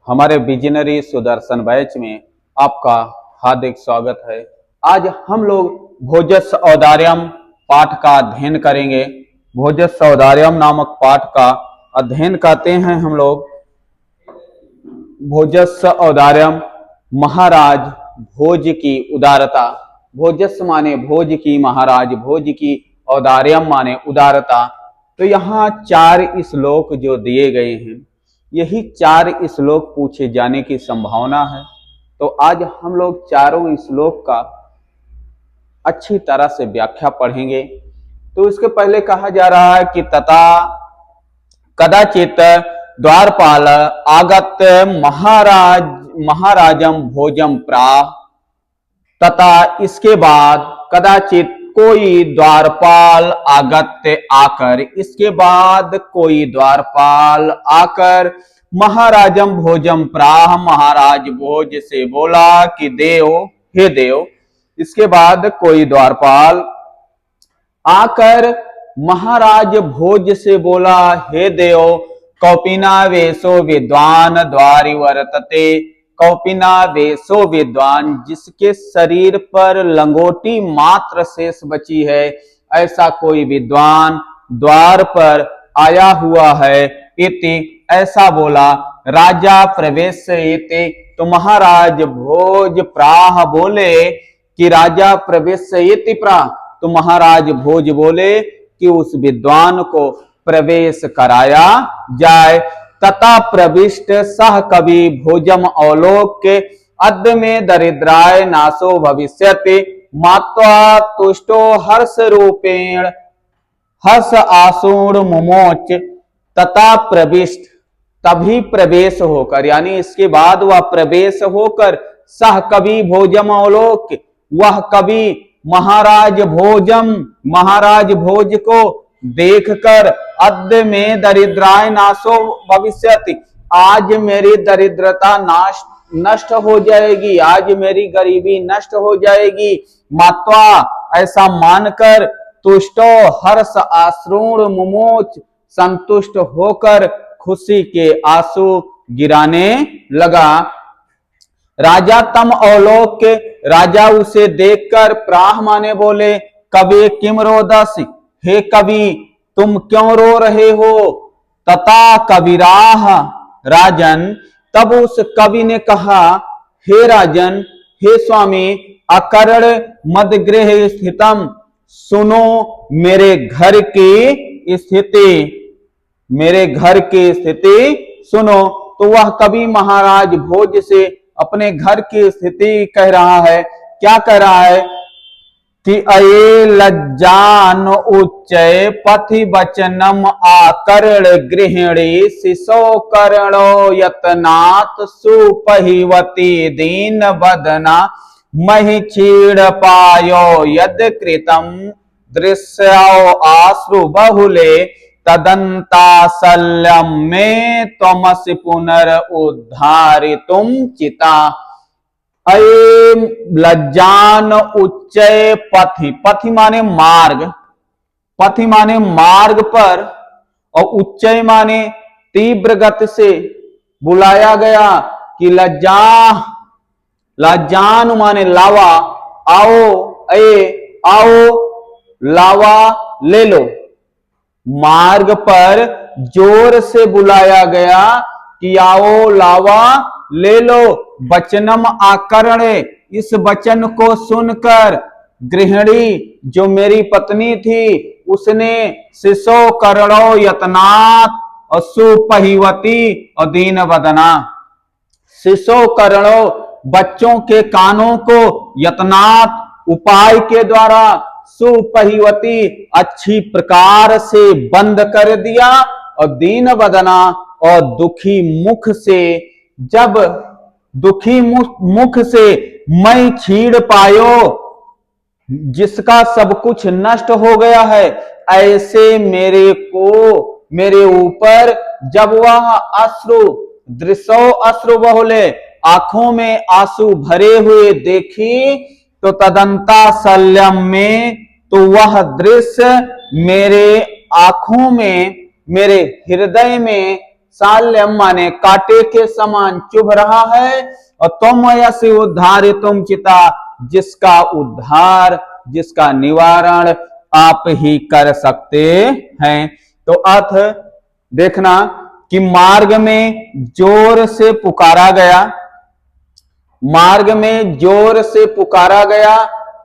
हमारे visionary Sudarshan batch में आपका हार्दिक स्वागत है। आज हम लोग भोजस औदार्यम पाठ का अध्ययन करेंगे। भोजस औदार्यम नामक पाठ का अध्ययन करते हैं हम लोग। भोजस औदार्यम महाराज भोज की उदारता। भोजस माने भोज की, महाराज भोज की, औदार्यम माने उदारता। तो यहाँ 4 श्लोक जो दिए गए हैं, यही 4 श्लोक पूछे जाने की संभावना है। तो आज हम लोग चारों श्लोक का अच्छी तरह से व्याख्या पढ़ेंगे। तो इसके पहले कहा जा रहा है कि तथा कदाचित द्वारपाल आगत महाराजम भोजम प्राह। तथा इसके बाद कदाचित कोई द्वारपाल आगत आकर, इसके बाद कोई द्वारपाल आकर महाराजम भोजम प्राह, महाराज भोज से बोला कि देव, हे देव। इसके बाद कोई द्वारपाल आकर महाराज भोज से बोला, हे देव। कौपिना वेशो विद्वान द्वारि वर्तते। कौपिना वेशो विद्वान, जिसके शरीर पर लंगोटी मात्र शेष बची है, ऐसा कोई विद्वान द्वार पर आया हुआ है। इति, ऐसा बोला। राजा प्रवेश इति, तो महाराज भोज प्राह बोले कि राजा प्रवेश इति प्राह, तो महाराज भोज बोले कि उस विद्वान को प्रवेश कराया जाए। तथा प्रविष्ट सह कवि भोजम अवलोक्य अद्य में दरिद्राय नाशो भविष्यति। मात्वा तुष्टो हर्ष रूपेण हर्ष आसूण मुमोच। तथा प्रविष्ट, तभी प्रवेश होकर, यानी इसके बाद वह प्रवेश होकर, सह कवि भोजम अवलोक्य, वह कवि महाराज भोजम, महाराज भोज को देखकर, अद्य में दरिद्राय नाशो भविष्यति, आज मेरी दरिद्रता नष्ट हो जाएगी, आज मेरी गरीबी नष्ट हो जाएगी। मात्वा, ऐसा मानकर, तुष्टो हर्ष आश्रुण मुमोच, संतुष्ट होकर खुशी के आंसू गिराने लगा। राजा तम अवलोक्य, राजा उसे देखकर प्राह माने बोले, कवि किम रोदसी, हे कवि तुम क्यों रो रहे हो। तथा कविराह, राजन, तब उस कवि ने कहा, हे राजन, हे स्वामी, अकर्ण मदगृह स्थितम, सुनो मेरे घर की स्थिति, मेरे घर की स्थिति सुनो। तो वह कवि महाराज भोज से अपने घर की स्थिति कह रहा है। क्या कह रहा है कि अये लज्जान उच्चय पथि वचनम आकर्ण गृहिणी शिशो कर्णो यतनात् सुपहिवती दीन बदना महि क्षीण पायो यद कृतम दृश्यो आश्रु बहुले तदंतासल्यम में त्वमसि पुनरुद्धारितुम चिता। अये लज्जान उच्चय पथि, पथि माने मार्ग, पथि माने मार्ग पर, और उच्चय माने तीव्र गति से बुलाया गया कि लज्जा, लज्जान माने लावा, आओ, अये आओ, लावा ले लो। मार्ग पर जोर से बुलाया गया कि आओ लावा ले लो। वचनम आकर्ण, इस वचन को सुनकर गृहिणी, जो मेरी पत्नी थी, उसने शिशो कर्णो यतनात् और सुपहिवती और दीन वदना, शिशो कर्णो बच्चों के कानों को, यतनात् उपाय के द्वारा, सुपहिवती अच्छी प्रकार से बंद कर दिया, और दीन वदना और दुखी मुख से, जब दुखी मुख से मैं छीड़ पायो, जिसका सब कुछ नष्ट हो गया है, ऐसे मेरे को, मेरे ऊपर जब वह अश्रु दृश्यो अश्रु बहुले, आंखों में आंसू भरे हुए देखी, तो तदंता सल्यम में, तो वह दृश्य मेरे आंखों में, मेरे हृदय में शाल्यम माने कांटे के समान चुभ रहा है, और तुम यसी उद्धारितुम चिता, जिसका उद्धार, जिसका निवारण आप ही कर सकते हैं। तो अर्थ देखना कि मार्ग में जोर से पुकारा गया, मार्ग में जोर से पुकारा गया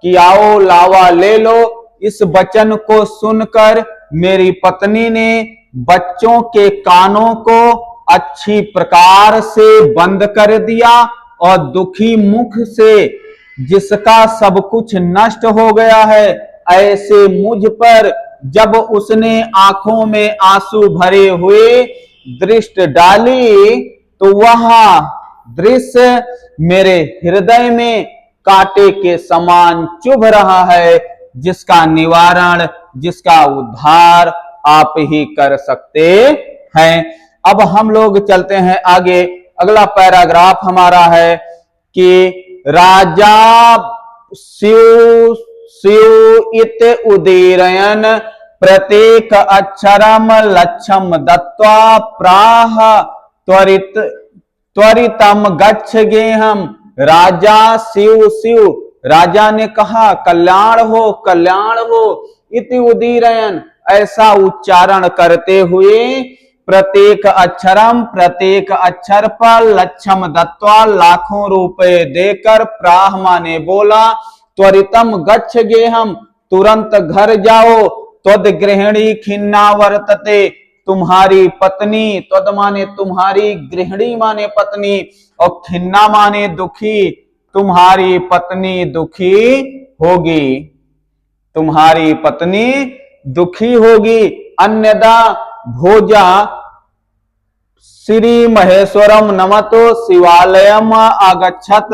कि आओ लावा ले लो। इस वचन को सुनकर मेरी पत्नी ने बच्चों के कानों को अच्छी प्रकार से बंद कर दिया, और दुखी मुख से, जिसका सब कुछ नष्ट हो गया है, ऐसे मुझ पर जब उसने आंखों में आंसू भरे हुए दृष्टि डाली, तो वह दृश्य मेरे हृदय में कांटे के समान चुभ रहा है, जिसका निवारण, जिसका उद्धार आप ही कर सकते हैं। अब हम लोग चलते हैं आगे। अगला पैराग्राफ हमारा है कि राजा शिव इत उदीरयन प्रत्येक अक्षरम लक्ष्यम दत्वा प्राह त्वरितम गच्छ गेहम। राजा शिव, राजा ने कहा कल्याण हो, कल्याण हो। इति उदीरयन, ऐसा उच्चारण करते हुए, प्रत्येक अक्षरम, प्रत्येक अक्षर पर, लक्ष्यम दत्वा, लाखों रुपए देकर, प्राह माने बोला, त्वरितम गच्छ गेहम, तुरंत घर जाओ, त्वद गृहिणी खिन्ना वर्तते, तुम्हारी पत्नी, त्वद माने तुम्हारी, गृहिणी माने पत्नी, और खिन्ना माने दुखी, तुम्हारी पत्नी दुखी होगी, तुम्हारी पत्नी दुखी होगी। अन्यदा भोजा श्री महेश्वरम नमतो शिवालयम आगच्छत।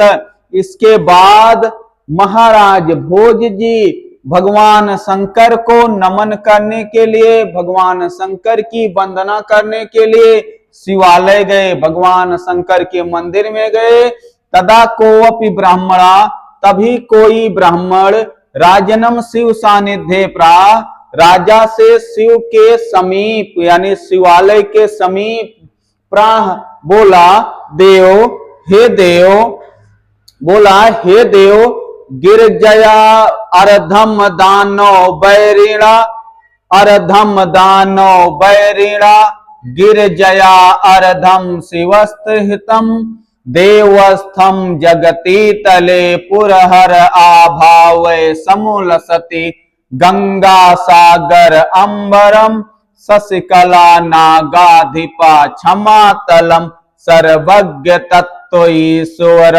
इसके बाद महाराज भोज जी भगवान शंकर को नमन करने के लिए, भगवान शंकर की वंदना करने के लिए शिवालय गए, भगवान शंकर के मंदिर में गए। तदा कोपि ब्राह्मणा, तभी कोई ब्राह्मण, राजनम शिव सानिध्य प्राह, राजा से शिव के समीप यानी शिवालय के समीप प्राह बोला, देव, हे देव, बोला हे देव, गिरजया अर्धम दानो बैरिणा, अर्धम दानो बैरिणा, गिरजया अर्धम शिवस्त्रिहितम, देवस्थम जगती तले पुरहर आभावै समुलसति, गंगा सागर अंबरम, शशिकला नागाधिपा क्षमातलम, सर्वज्ञ तत्व ईश्वर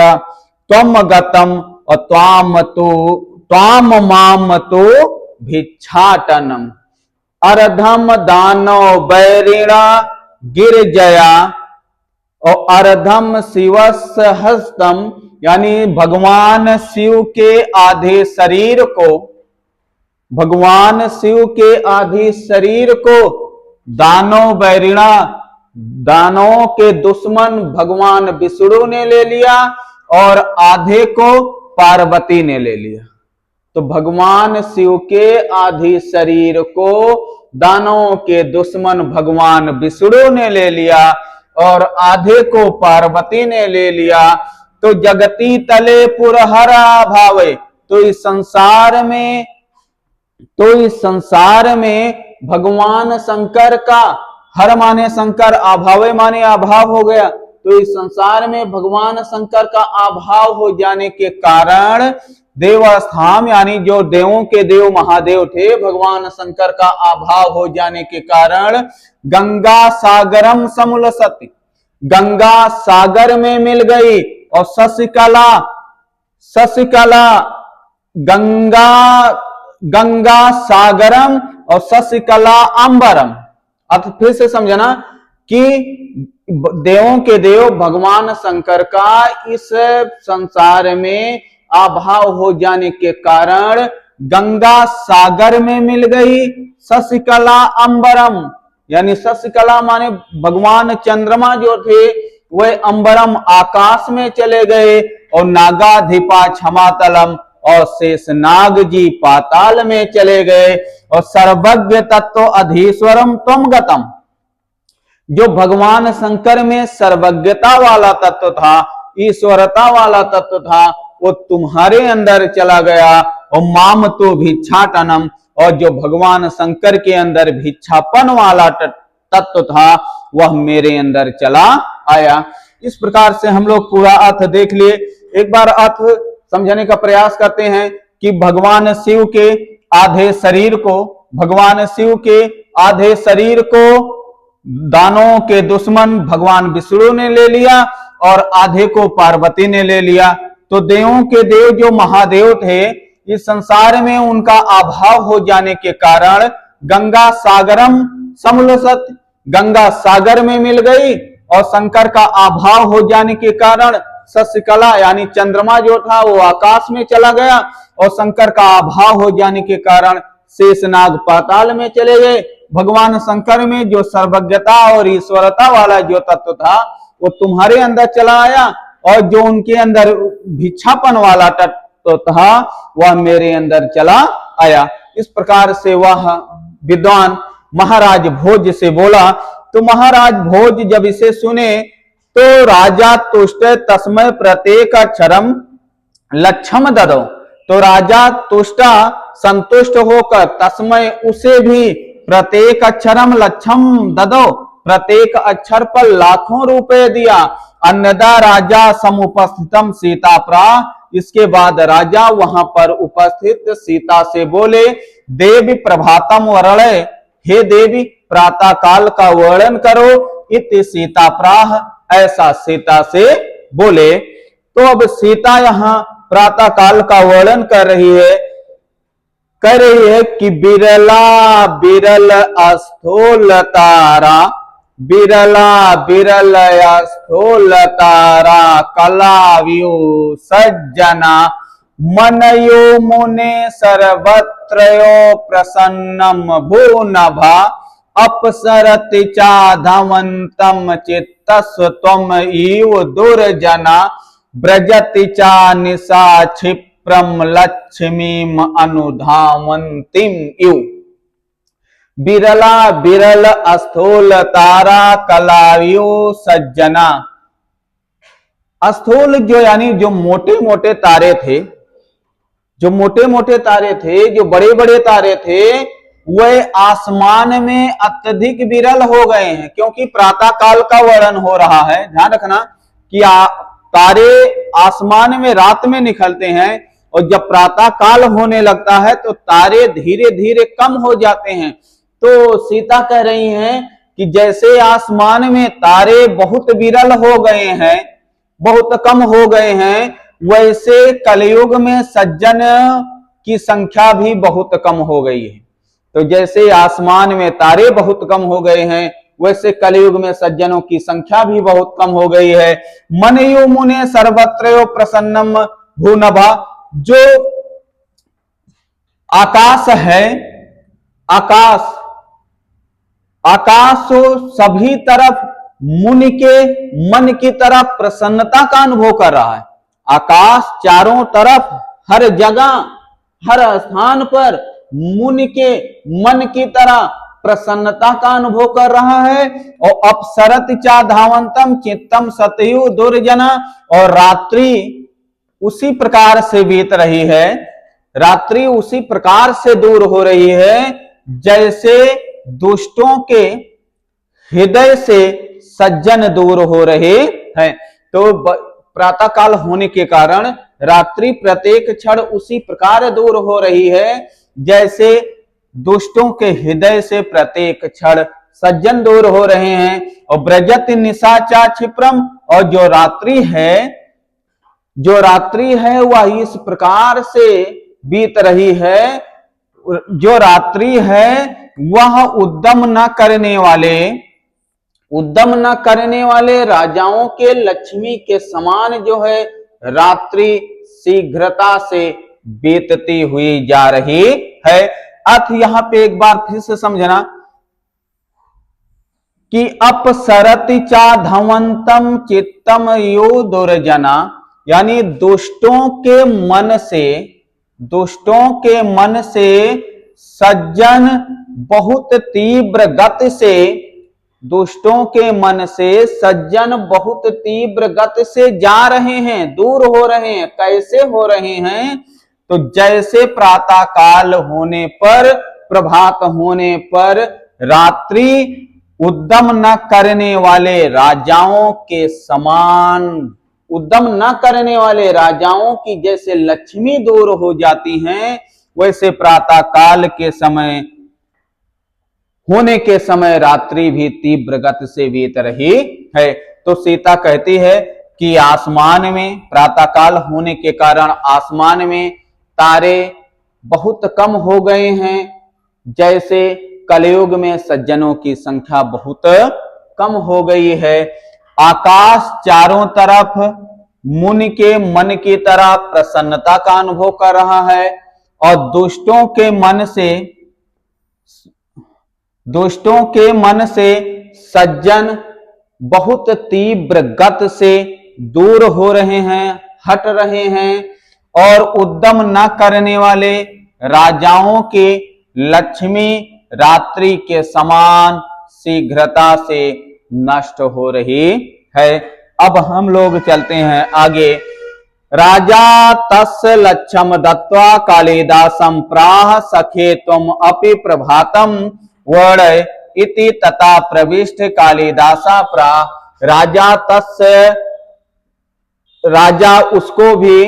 त्वम गतम, और त्वाम माम तो भिक्षाटनम। अर्धम दानो बैरिणा गिरजया, और अर्धम शिवस् हस्तम, यानी भगवान शिव के आधे शरीर को, भगवान शिव के आधे शरीर को दानव बैरिणा, दानवों के दुश्मन भगवान विष्णु ने ले लिया, और आधे को पार्वती ने ले लिया। तो भगवान शिव के आधे शरीर को दानवों के दुश्मन भगवान विष्णु ने ले लिया, और आधे को पार्वती ने ले लिया। तो जगती तले पुरहरा भावे, तो इस संसार में भगवान शंकर का, हर माने शंकर, अभावे माने अभाव हो गया, तो इस संसार में भगवान शंकर का अभाव हो जाने के कारण देवस्थान यानी जो देवों के देव महादेव थे, भगवान शंकर का अभाव हो जाने के कारण गंगा सागरम समुलसति, गंगा सागर में मिल गई, और शशिकला, शशिकला गंगा सागरम और शशिकला अंबरम। अब फिर से समझना कि देवों के देव भगवान शंकर का इस संसार में अभाव हो जाने के कारण गंगा सागर में मिल गई, शशिकला अंबरम, यानी शशिकला माने भगवान चंद्रमा जो थे वह अंबरम आकाश में चले गए, और नागाधिपा क्षमातलम, और शेष नाग जी पाताल में चले गए, और सर्वज्ञ तत्व अधीश्वरम त्वम गतम, जो भगवान शंकर में सर्वज्ञता वाला तत्व था, ईश्वरता वाला तत्व था, वो तुम्हारे अंदर चला गया। और माम तो भिक्षाटनम, और जो भगवान शंकर के अंदर भिक्षापन वाला तत्व था वह मेरे अंदर चला आया। इस प्रकार से हम लोग पूरा अर्थ देख लिए। एक बार अर्थ समझने का प्रयास करते हैं कि भगवान शिव के आधे शरीर को, भगवान शिव के आधे शरीर को दानों के दुश्मन भगवान विष्णु ने ले लिया और आधे को पार्वती ने ले लिया। तो देवों के देव जो महादेव थे, इस संसार में उनका अभाव हो जाने के कारण गंगा सागरम समलसत, गंगा सागर में मिल गई। और शंकर का अभाव हो जाने के कारण शशिकला यानी चंद्रमा जो था वो आकाश में चला गया। और शंकर का अभाव हो जाने के कारण शेषनाग पाताल में चले गए। भगवान शंकर में जो सर्वज्ञता और ईश्वरता वाला जो तत्व था वो तुम्हारे अंदर चला आया, और जो उनके अंदर भिक्षापन वाला तत्व था वह मेरे अंदर चला आया। इस प्रकार से वह विद्वान महाराज भोज से बोला। तो महाराज भोज जब इसे सुने तो राजा तुष्ट तस्मय प्रत्येक अक्षरम लक्षम ददो। तो राजा तुष्टा संतुष्ट होकर तस्मय उसे भी प्रत्येक अक्षरम लक्षम ददो, प्रत्येक अक्षर पर लाखों रुपए दिया। अन्नदा राजा समुपस्थितम सीता प्रा। इसके बाद राजा वहां पर उपस्थित सीता से बोले, देवी प्रभातम वर्णय, हे देवी प्रातः काल का वर्णन करो। इति सीता प्राह, ऐसा सीता से बोले। तो अब सीता यहाँ प्रातः काल का वर्णन कर रही है, कह रही है कि बिरला बिरल अस्थोल तारा, बिरला बिरल अस्थोल तारा, कलाव्यू सज्जना, मनयो मुने सर्वत्रयो प्रसन्नम भूनभा, अपसरति चाधवंतम चित्तस्व त्वम इव दुर्जना, ब्रजति चा निशा क्षिप्रम लक्ष्मीम अनुधावंतिम इव। बिरला बिरल अस्थूल तारा कलाव्यो सज्जना। अस्थूल जो यानी जो मोटे मोटे तारे थे, जो मोटे मोटे तारे थे, जो बड़े बड़े तारे थे, वह आसमान में अत्यधिक विरल हो गए हैं। क्योंकि प्रातः काल का वर्णन हो रहा है, ध्यान रखना कि तारे आसमान में रात में निकलते हैं, और जब प्रातः काल होने लगता है तो तारे धीरे धीरे कम हो जाते हैं। तो सीता कह रही हैं कि जैसे आसमान में तारे बहुत विरल हो गए हैं, बहुत कम हो गए हैं, वैसे कलयुग में सज्जन की संख्या भी बहुत कम हो गई है। तो जैसे आसमान में तारे बहुत कम हो गए हैं, वैसे कलयुग में सज्जनों की संख्या भी बहुत कम हो गई है। मनयो मुने सर्वत्रयो प्रसन्नम भूनभा। जो आकाश है, आकाश आकाश सभी तरफ मुनि के मन की तरफ प्रसन्नता का अनुभव कर रहा है। आकाश चारों तरफ हर जगह हर स्थान पर मुनि के मन की तरह प्रसन्नता का अनुभव कर रहा है। और अपसरत चा धावंतम चित्तम सतयु दुर्जना। और रात्रि उसी प्रकार से बीत रही है, रात्रि उसी प्रकार से दूर हो रही है जैसे दुष्टों के हृदय से सज्जन दूर हो रहे हैं। तो प्रातः काल होने के कारण रात्रि प्रत्येक क्षण उसी प्रकार दूर हो रही है जैसे दुष्टों के हृदय से प्रत्येक क्षण सज्जन दूर हो रहे हैं। और ब्रजत निशाचा क्षिप्रम। और जो रात्रि है वह इस प्रकार से बीत रही है। जो रात्रि है वह उद्यम न करने वाले राजाओं के लक्ष्मी के समान जो है रात्रि शीघ्रता से बीतती हुई जा रही है। अर्थ यहां पे एक बार फिर से समझना कि अपसरति चा धवंतम चित्तम यो दुर्जना। यानी दुष्टों के मन से सज्जन बहुत तीव्र गति से दुष्टों के मन से सज्जन बहुत तीव्र गति से जा रहे हैं, दूर हो रहे हैं। कैसे हो रहे हैं? तो जैसे प्रातः काल होने पर, प्रभात होने पर रात्रि उद्यम न करने वाले राजाओं के समान, उद्यम न करने वाले राजाओं की जैसे लक्ष्मी दूर हो जाती हैं, वैसे प्रातः काल के समय होने के समय रात्रि भी तीव्र गति से बीत रही है। तो सीता कहती है कि आसमान में, प्रातः काल होने के कारण आसमान में तारे बहुत कम हो गए हैं, जैसे कलयुग में सज्जनों की संख्या बहुत कम हो गई है। आकाश चारों तरफ मुनि के मन की तरह प्रसन्नता का अनुभव कर रहा है और दुष्टों के मन से सज्जन बहुत तीव्र गति से दूर हो रहे हैं, हट रहे हैं और उद्यम न करने वाले राजाओं की लक्ष्मी रात्रि के समान शीघ्रता से नष्ट हो रही है। अब हम लोग चलते हैं आगे। राजा तस् लक्ष्यम दत्वा कालिदासं प्राह सखे तुम अपि प्रभातम वर्ण इति तथा प्रविष्ट कालिदासा प्राह। राजा उसको भी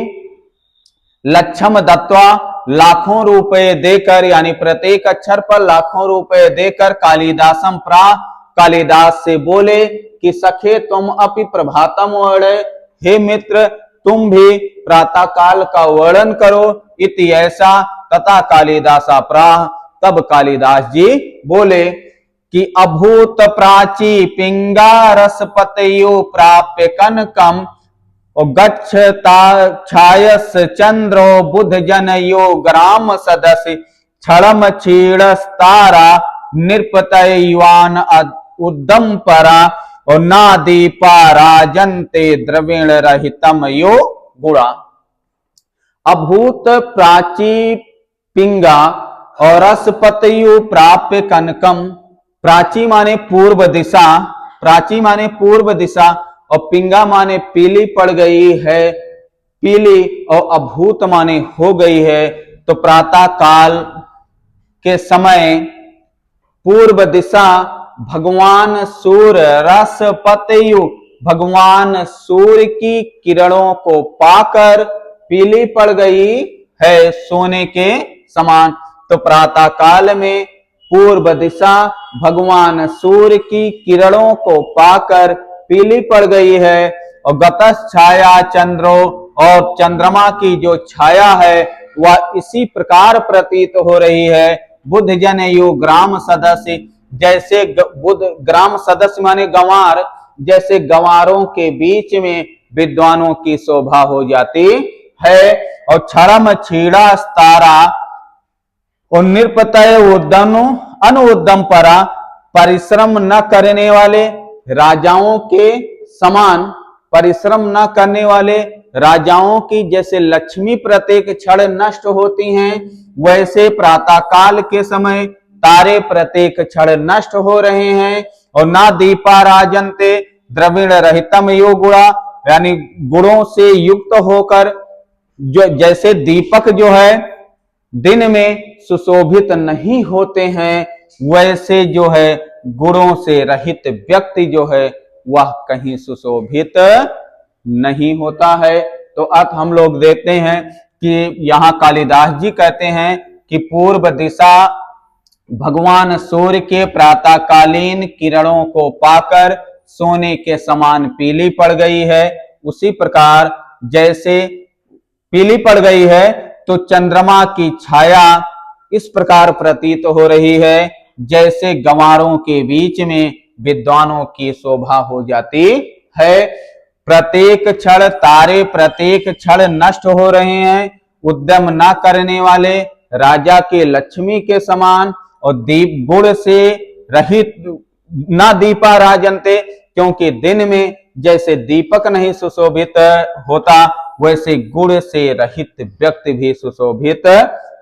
लक्ष्यम दत्वा लाखों रुपए देकर, यानी प्रत्येक अक्षर पर लाखों रुपए देकर कालिदासम प्राह, कालिदास से बोले कि सखे तुम अपि प्रभातम वर्ण, हे मित्र तुम भी प्रातः काल का वर्णन करो। इति ऐसा, तथा कालिदासा प्राह, तब कालिदास जी बोले कि अभूत प्राची पिंगारसपतयो प्राप्य कनकम गच्छता छायस चंद्रो बुध जनयो ग्राम सदस्य क्षणम क्षीणस्तारा नृपतयवान उद्दम परा और ना दीपा राजन्ते द्रविण रहितम यो गुणा। अभूत प्राची पिंगा और रसपतयु प्राप्य कनकम। प्राची माने पूर्व दिशा, प्राची माने पूर्व दिशा और पिंगा माने पीली पड़ गई है, पीली, और अभूत माने हो गई है। तो प्रातः काल के समय पूर्व दिशा भगवान सूर्य रसपतयु, भगवान सूर्य की किरणों को पाकर पीली पड़ गई है, सोने के समान। तो प्रातः काल में पूर्व दिशा भगवान सूर्य की किरणों को पाकर पीली पड़ गई है और गतस छाया चंद्रो, और चंद्रमा की जो छाया है वह इसी प्रकार प्रतीत हो रही है। बुध जनयु ग्राम सदस्य, जैसे बुध, ग्राम सदस्य माने गंवार, जैसे गंवारों के बीच में विद्वानों की शोभा हो जाती है। और क्षरम छीड़ा तारा और निरपतय उद्यम अनुद्यम परा, परिश्रम न करने वाले राजाओं के समान, परिश्रम न करने वाले राजाओं की जैसे लक्ष्मी प्रत्येक क्षण नष्ट होती हैं, वैसे प्रातः काल के समय तारे प्रत्येक क्षण नष्ट हो रहे हैं। और ना दीपा राजन्ते द्रविण रहितम यो गुणा, यानी गुणों से युक्त होकर, जो जैसे दीपक जो है दिन में सुशोभित नहीं होते हैं, वैसे जो है गुणों से रहित व्यक्ति जो है वह कहीं सुशोभित नहीं होता है। तो अर्थ हम लोग देखते हैं कि यहाँ कालिदास जी कहते हैं कि पूर्व दिशा भगवान सूर्य के प्रातःकालीन किरणों को पाकर सोने के समान पीली पड़ गई है। उसी प्रकार जैसे पीली पड़ गई है तो चंद्रमा की छाया इस प्रकार प्रतीत हो रही है जैसे गंवारों के बीच में विद्वानों की शोभा हो जाती है। प्रत्येक क्षण तारे प्रत्येक क्षण नष्ट हो रहे हैं, उद्यम न करने वाले राजा के लक्ष्मी के समान, और दीप गुण से रहित न दीपा राजन्ते, क्योंकि दिन में जैसे दीपक नहीं सुशोभित होता वैसे गुण से रहित व्यक्ति भी सुशोभित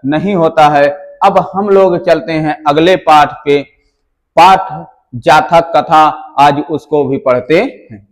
नहीं होता है। अब हम लोग चलते हैं अगले पाठ पे। पाठ जातक कथा आज उसको भी पढ़ते हैं।